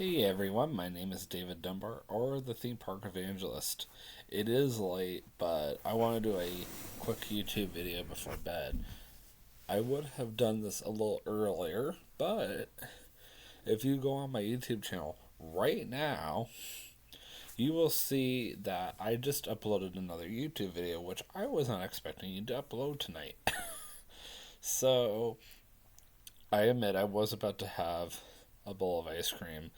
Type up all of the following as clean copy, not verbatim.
Hey everyone, my name is David Dunbar, or the Theme Park Evangelist. It is late, but I want to do a quick YouTube video before bed. I would have done this a little earlier, but if you go on my YouTube channel right now, you will see that I just uploaded another YouTube video, which I was not expecting you to upload tonight. So, I admit I was about to have a bowl of ice cream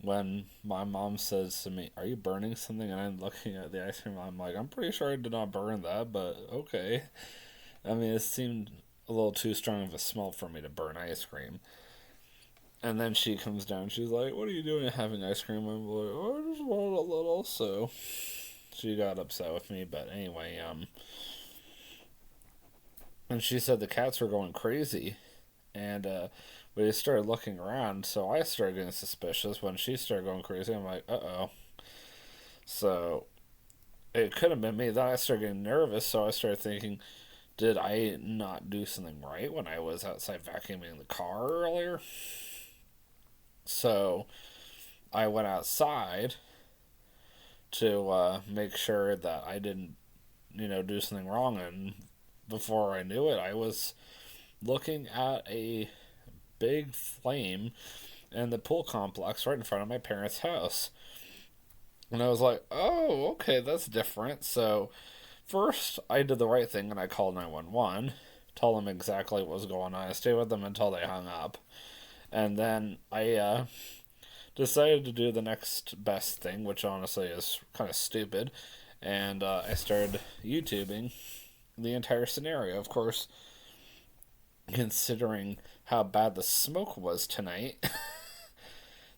when my mom says to me, "Are you burning something?" And I'm looking at the ice cream, I'm like, I'm pretty sure I did not burn that, but okay. I mean, it seemed a little too strong of a smell for me to burn ice cream. And then she comes down, she's like, "What are you doing having ice cream?" I'm like, "Oh, I just want a little." So she got upset with me, but anyway, and she said the cats were going crazy. And we started looking around, so I started getting suspicious. When she started going crazy, I'm like, uh-oh. So it could have been me. Then I started getting nervous, so I started thinking, did I not do something right when I was outside vacuuming the car earlier? So I went outside to make sure that I didn't, do something wrong. And before I knew it, I was looking at a big flame in the pool complex right in front of my parents' house. And I was like, oh, okay, that's different. So first, I did the right thing and I called 911, told them exactly what was going on. I stayed with them until they hung up. And then I decided to do the next best thing, which honestly is kind of stupid. And I started YouTubing the entire scenario. Of course, considering how bad the smoke was tonight,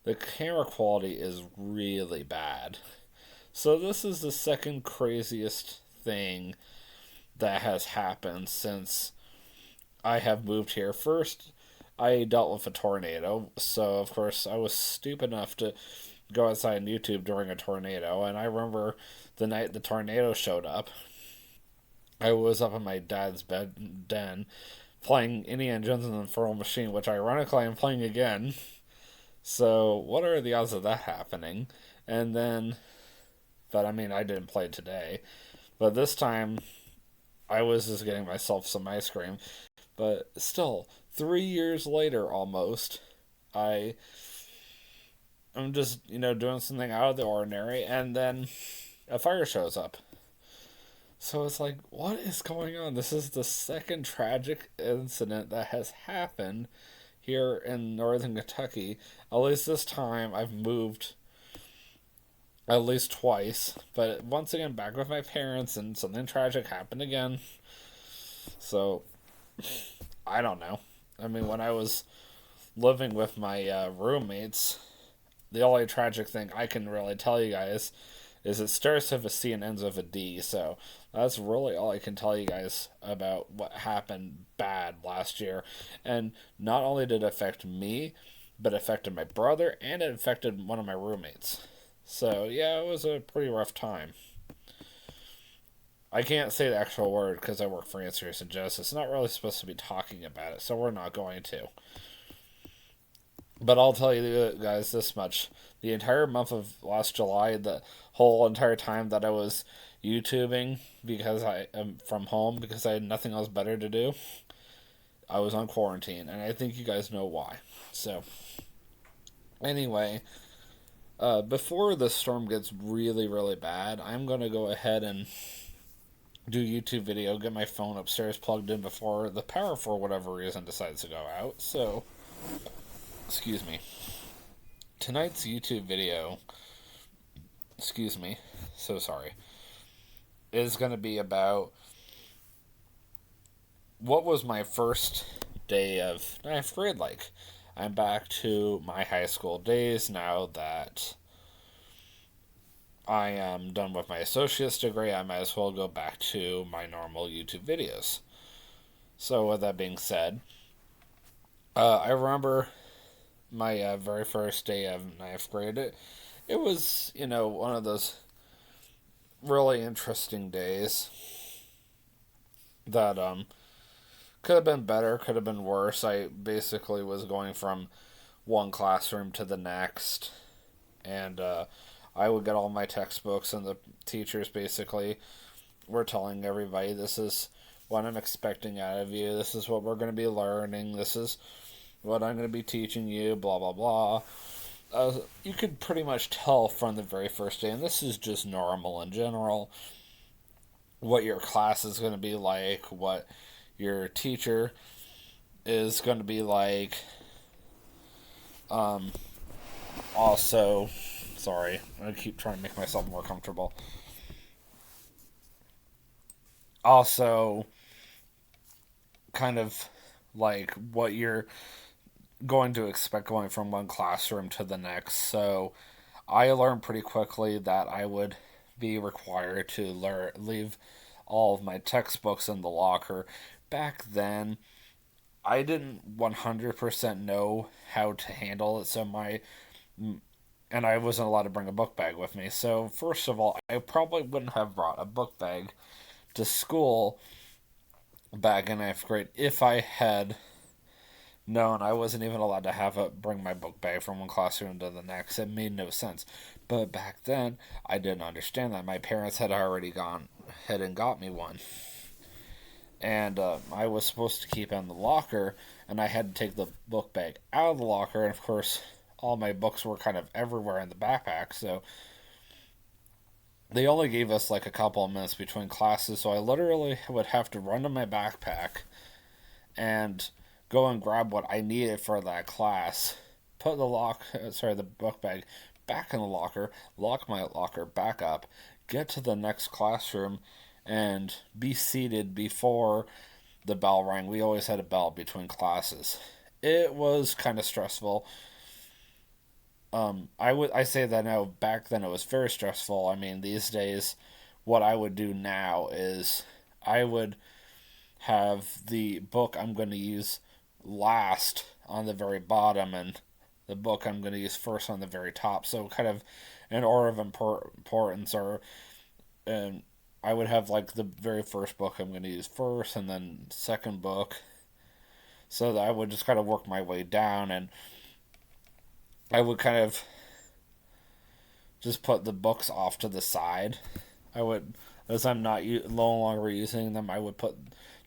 the camera quality is really bad. So, this is the second craziest thing that has happened since I have moved here. First, I dealt with a tornado, so of course I was stupid enough to go outside on YouTube during a tornado. And I remember the night the tornado showed up, I was up in my dad's den playing Indiana Jones and the Infernal Machine, which ironically I'm playing again. So, what are the odds of that happening? And then, but I mean, I didn't play today. But this time, I was just getting myself some ice cream. But still, 3 years later almost, I am just, doing something out of the ordinary, and then a fire shows up. So it's like, what is going on? This is the second tragic incident that has happened here in northern Kentucky. At least this time I've moved at least twice, but once again back with my parents and something tragic happened again. So I don't know. I mean, when I was living with my roommates, the only tragic thing I can really tell you guys is it starts with a C and ends with a D. So that's really all I can tell you guys about what happened bad last year. And not only did it affect me, but it affected my brother and it affected one of my roommates. So yeah, it was a pretty rough time. I can't say the actual word because I work for Answers and Justice. Not really supposed to be talking about it, so we're not going to. But I'll tell you guys this much. The entire month of last July, the whole entire time that I was YouTubing because I am from home because I had nothing else better to do, I was on quarantine, and I think you guys know why. So, anyway, before the storm gets really, really bad, I'm going to go ahead and do YouTube video, get my phone upstairs plugged in before the power, for whatever reason, decides to go out. So, excuse me. Tonight's YouTube video, excuse me, so sorry, is going to be about what was my first day of ninth grade like. I'm back to my high school days now that I am done with my associate's degree. I might as well go back to my normal YouTube videos. So, with that being said, I remember my very first day of ninth grade. It was, one of those really interesting days that could have been better, could have been worse. I basically was going from one classroom to the next. And I would get all my textbooks, and the teachers basically were telling everybody, this is what I'm expecting out of you, this is what we're going to be learning, this is what I'm going to be teaching you, blah, blah, blah. You could pretty much tell from the very first day, and this is just normal in general, what your class is going to be like, what your teacher is going to be like. Also, sorry, I keep trying to make myself more comfortable. Also, kind of like what you're going to expect going from one classroom to the next. So, I learned pretty quickly that I would be required to leave all of my textbooks in the locker. Back then, I didn't 100% know how to handle it, so and I wasn't allowed to bring a book bag with me. So, first of all, I probably wouldn't have brought a book bag to school back in ninth grade if I had known I wasn't even allowed to bring my book bag from one classroom to the next. It made no sense. But back then, I didn't understand that. My parents had already gone ahead and got me one. And I was supposed to keep it in the locker, and I had to take the book bag out of the locker. And of course, all my books were kind of everywhere in the backpack, so they only gave us like a couple of minutes between classes, so I literally would have to run to my backpack and go and grab what I needed for that class, put the book bag back in the locker, lock my locker back up, get to the next classroom, and be seated before the bell rang. We always had a bell between classes. It was kind of stressful. I say that now. Back then, it was very stressful. I mean, these days, what I would do now is I would have the book I'm going to use last on the very bottom, and the book I'm going to use first on the very top. So, kind of in order of importance, or and I would have like the very first book I'm going to use first, and then second book. So that I would just kind of work my way down, and I would kind of just put the books off to the side. I would, as I'm not no longer using them, I would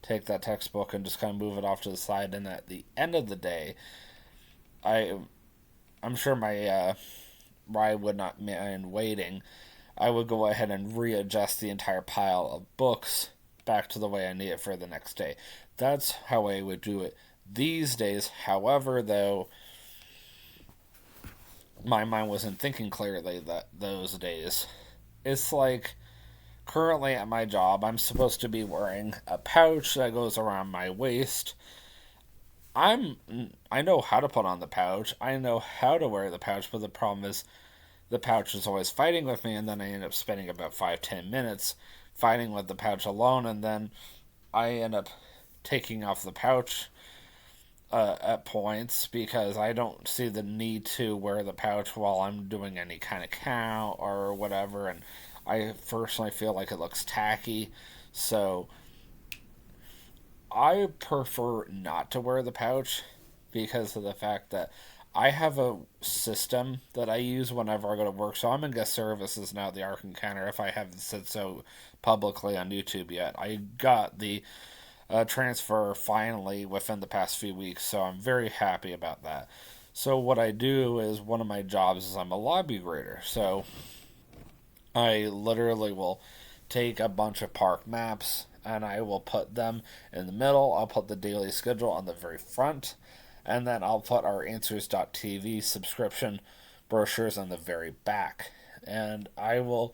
take that textbook and just kind of move it off to the side. And at the end of the day, I'm sure my ride would not mind waiting. I would go ahead and readjust the entire pile of books back to the way I need it for the next day. That's how I would do it these days. However, though, my mind wasn't thinking clearly those days. It's like currently at my job, I'm supposed to be wearing a pouch that goes around my waist. I know how to put on the pouch. I know how to wear the pouch, but the problem is the pouch is always fighting with me, and then I end up spending about 5-10 minutes fighting with the pouch alone, and then I end up taking off the pouch at points because I don't see the need to wear the pouch while I'm doing any kind of count or whatever, and I personally feel like it looks tacky, so I prefer not to wear the pouch because of the fact that I have a system that I use whenever I go to work. So I'm in guest services now at the Ark Encounter, if I haven't said so publicly on YouTube yet. I got the transfer finally within the past few weeks, so I'm very happy about that. So what I do is one of my jobs is I'm a lobby grader. So I literally will take a bunch of park maps and I will put them in the middle. I'll put the daily schedule on the very front, and then I'll put our Answers.tv subscription brochures on the very back. And I will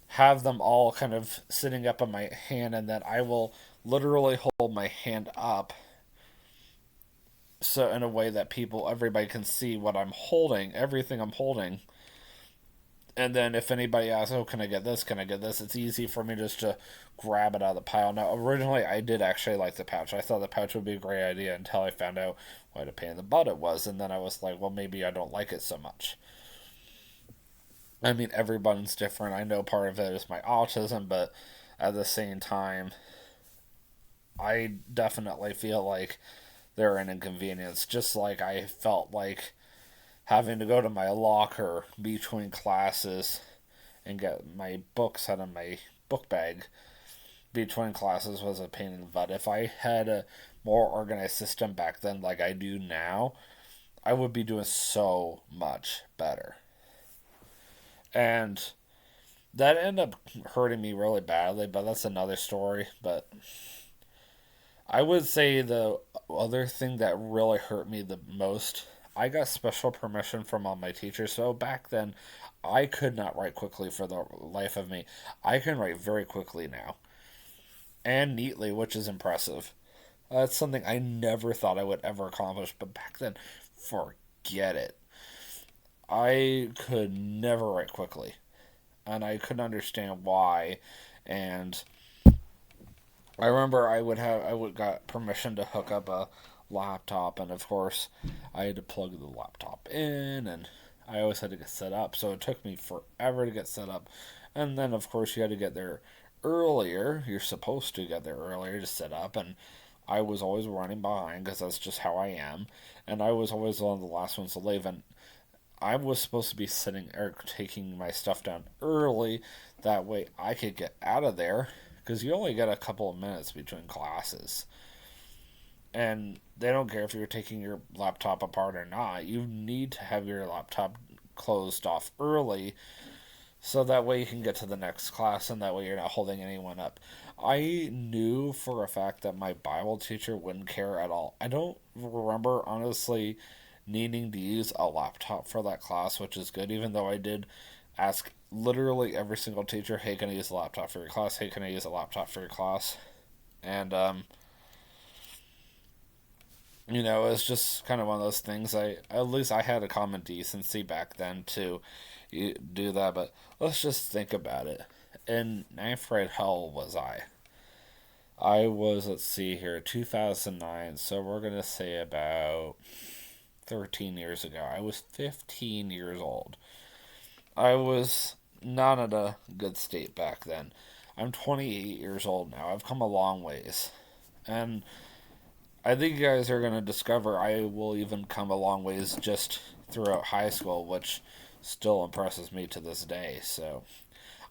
have them all kind of sitting up on my hand, and then I will literally hold my hand up so in a way that everybody can see what I'm holding, everything I'm holding. And then if anybody asks, oh, can I get this? Can I get this? It's easy for me just to grab it out of the pile. Now, originally, I did actually like the pouch. I thought the pouch would be a great idea until I found out what a pain in the butt it was. And then I was like, well, maybe I don't like it so much. I mean, everyone's different. I know part of it is my autism, but at the same time, I definitely feel like they're an inconvenience. Just like I felt like having to go to my locker between classes and get my books out of my book bag between classes was a pain in the butt. If I had a more organized system back then, like I do now, I would be doing so much better. And that ended up hurting me really badly, but that's another story. But I would say the other thing that really hurt me the most, I got special permission from all my teachers. So back then, I could not write quickly for the life of me. I can write very quickly now and neatly, which is impressive. That's something I never thought I would ever accomplish, but back then, forget it. I could never write quickly, and I couldn't understand why. And I remember I would got permission to hook up a laptop, and of course, I had to plug the laptop in, and I always had to get set up. So it took me forever to get set up, and then of course you had to get there earlier. You're supposed to get there earlier to set up, and I was always running behind because that's just how I am, and I was always one of the last ones to leave. And I was supposed to be sitting or taking my stuff down early, that way I could get out of there because you only get a couple of minutes between classes. And they don't care if you're taking your laptop apart or not. You need to have your laptop closed off early so that way you can get to the next class and that way you're not holding anyone up. I knew for a fact that my Bible teacher wouldn't care at all. I don't remember honestly needing to use a laptop for that class, which is good, even though I did ask literally every single teacher, hey, can I use a laptop for your class? Hey, can I use a laptop for your class? And, it's just kind of one of those things. At least I had a common decency back then to do that, but let's just think about it. In ninth grade, how old was I? I was, let's see here, 2009, so we're going to say about 13 years ago. I was 15 years old. I was not in a good state back then. I'm 28 years old now. I've come a long ways. And I think you guys are going to discover I will even come a long ways just throughout high school, which still impresses me to this day. So,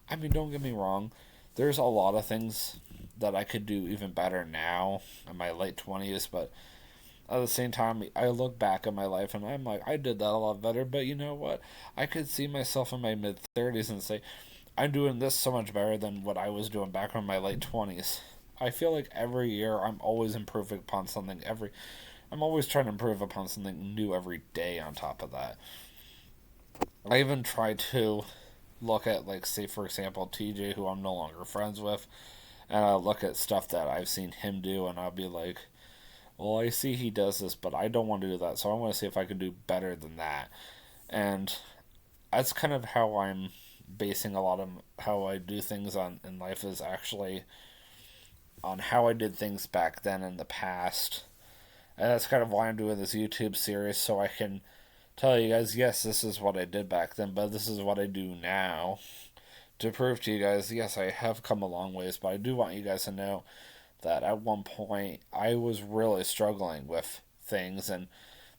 I mean, don't get me wrong. There's a lot of things that I could do even better now in my late 20s, but at the same time, I look back at my life and I'm like, I did that a lot better, but you know what? I could see myself in my mid 30s and say, I'm doing this so much better than what I was doing back in my late 20s. I feel like every year I'm always improving upon something. I'm always trying to improve upon something new every day on top of that. I even try to look at, like, say, for example, TJ, who I'm no longer friends with, and I look at stuff that I've seen him do, and I'll be like, well, I see he does this, but I don't want to do that, so I want to see if I can do better than that. And that's kind of how I'm basing a lot of how I do things on in life is actually on how I did things back then in the past. And that's kind of why I'm doing this YouTube series, so I can tell you guys, yes, this is what I did back then, but this is what I do now. To prove to you guys, yes, I have come a long ways, but I do want you guys to know that at one point I was really struggling with things, and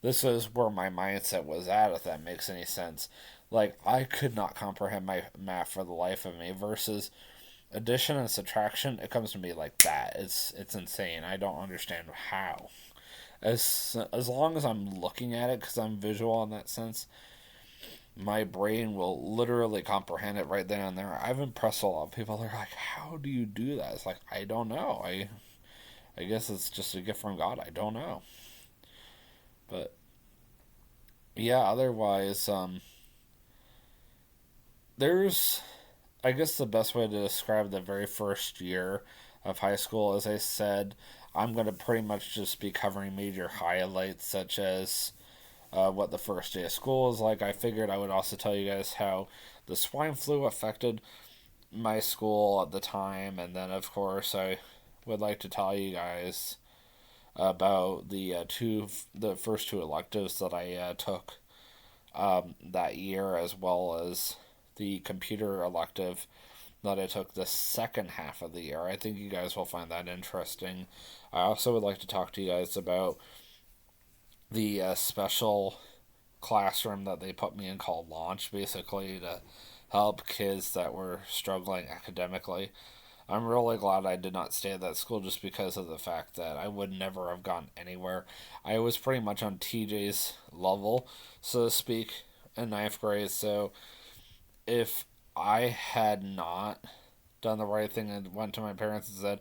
this is where my mindset was at, if that makes any sense. Like, I could not comprehend my math for the life of me, versus addition and subtraction, it comes to me like that. It's insane. I don't understand how. As long as I'm looking at it, because I'm visual in that sense, my brain will literally comprehend it right then and there. I've impressed a lot of people. They're like, how do you do that? It's like, I don't know. I guess it's just a gift from God. I don't know. But yeah, otherwise, there's, I guess the best way to describe the very first year of high school, as I said, I'm going to pretty much just be covering major highlights such as what the first day of school is like. I figured I would also tell you guys how the swine flu affected my school at the time, and then of course I would like to tell you guys about the first two electives that I took that year, as well as the computer elective that I took the second half of the year. I think you guys will find that interesting. I also would like to talk to you guys about the special classroom that they put me in called Launch, basically to help kids that were struggling academically. I'm really glad I did not stay at that school just because of the fact that I would never have gone anywhere. I was pretty much on TJ's level, so to speak, in ninth grade. So if I had not done the right thing and went to my parents and said,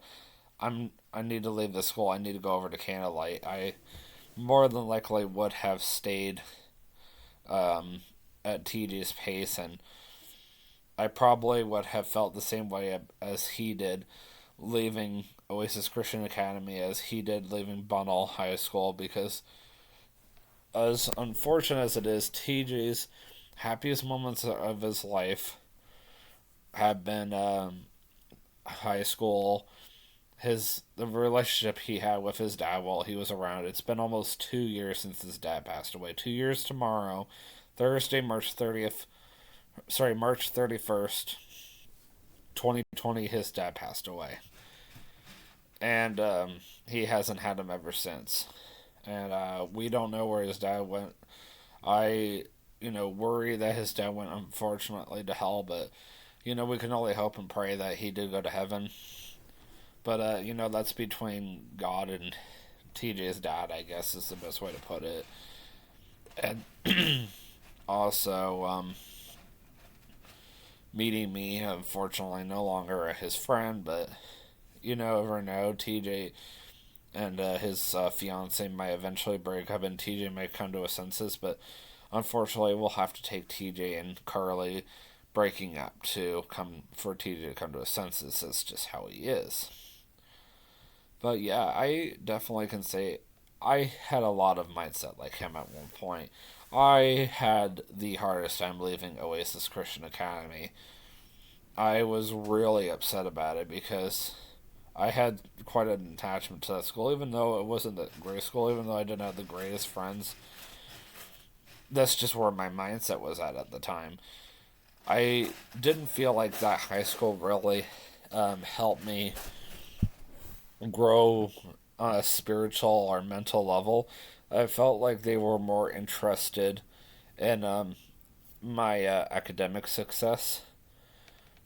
I need to leave the school, I need to go over to Candlelight, I more than likely would have stayed um, at TJ's pace, and I probably would have felt the same way as he did leaving Oasis Christian Academy, as he did leaving Bunnell High School, because as unfortunate as it is, TJ's happiest moments of his life have been high school. The relationship he had with his dad while he was around. It's been almost 2 years since his dad passed away. 2 years tomorrow, Thursday, March 31st, 2020. His dad passed away, and he hasn't had him ever since. And we don't know where his dad went. I, worry that his dad went unfortunately to hell, but we can only hope and pray that he did go to heaven. But, that's between God and TJ's dad, I guess, is the best way to put it. And also, meeting me, unfortunately, no longer his friend, but you never know. TJ and his fiance might eventually break up, and TJ might come to a senses, but unfortunately, we'll have to take TJ and Carly breaking up for TJ to come to a senses. That's just how he is. But yeah, I definitely can say I had a lot of mindset like him at one point. I had the hardest time leaving Oasis Christian Academy. I was really upset about it because I had quite an attachment to that school, even though it wasn't the greatest school, even though I didn't have the greatest friends. That's just where my mindset was at the time. I didn't feel like that high school really helped me grow on a spiritual or mental level. I felt like they were more interested in my academic success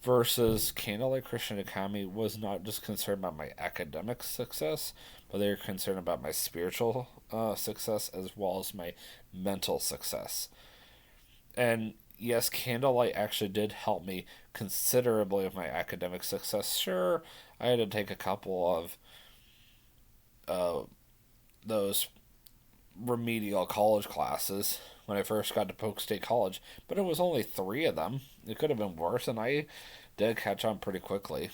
versus Candlelight Christian Academy was not just concerned about my academic success, but they were concerned about my spiritual success as well as my mental success. And yes, Candlelight actually did help me considerably with my academic success. Sure, I had to take a couple of those remedial college classes when I first got to Polk State College, but it was only 3 of them. It could have been worse, and I did catch on pretty quickly.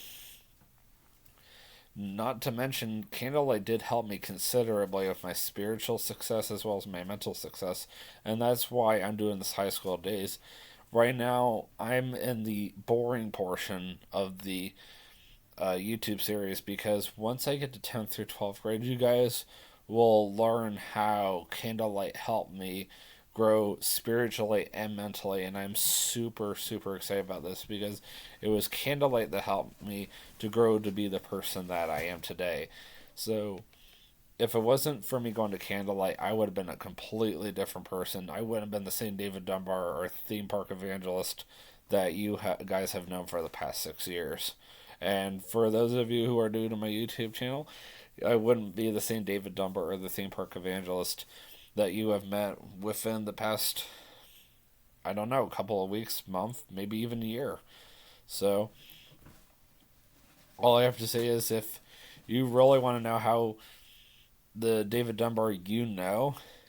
Not to mention, Candlelight did help me considerably with my spiritual success as well as my mental success, and that's why I'm doing this high school days. Right now, I'm in the boring portion of the YouTube series because once I get to 10th through 12th grade, you guys will learn how Candlelight helped me grow spiritually and mentally, and I'm super super excited about this because it was Candlelight that helped me to grow to be the person that I am today. So if it wasn't for me going to Candlelight, I would have been a completely different person. I wouldn't have been the same David Dunbar or theme park evangelist that you guys have known for the past 6 years. And for those of you who are new to my YouTube channel, I wouldn't be the same David Dunbar or the theme park evangelist that you have met within the past, I don't know, couple of weeks, month, maybe even a year. So, all I have to say is if you really want to know how the David Dunbar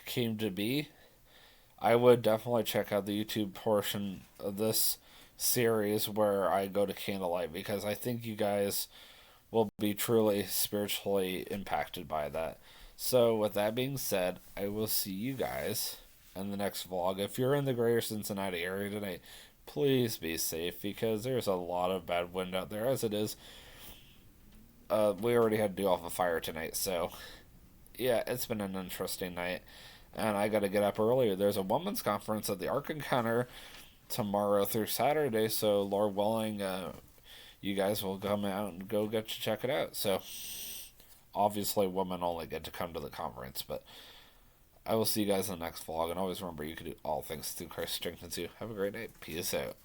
came to be, I would definitely check out the YouTube portion of this series where I go to Candlelight because I think you guys will be truly spiritually impacted by that. So, with that being said, I will see you guys in the next vlog. If you're in the greater Cincinnati area tonight, please be safe because there's a lot of bad wind out there as it is. We already had to do off a fire tonight, so yeah, it's been an interesting night. And I got to get up earlier. There's a women's conference at the Ark Encounter tomorrow through Saturday, so Lord willing, you guys will come out and go get to check it out. So obviously women only get to come to the conference, but I will see you guys in the next vlog, and always remember you can do all things through Christ strengthens you. Have a great night. Peace out.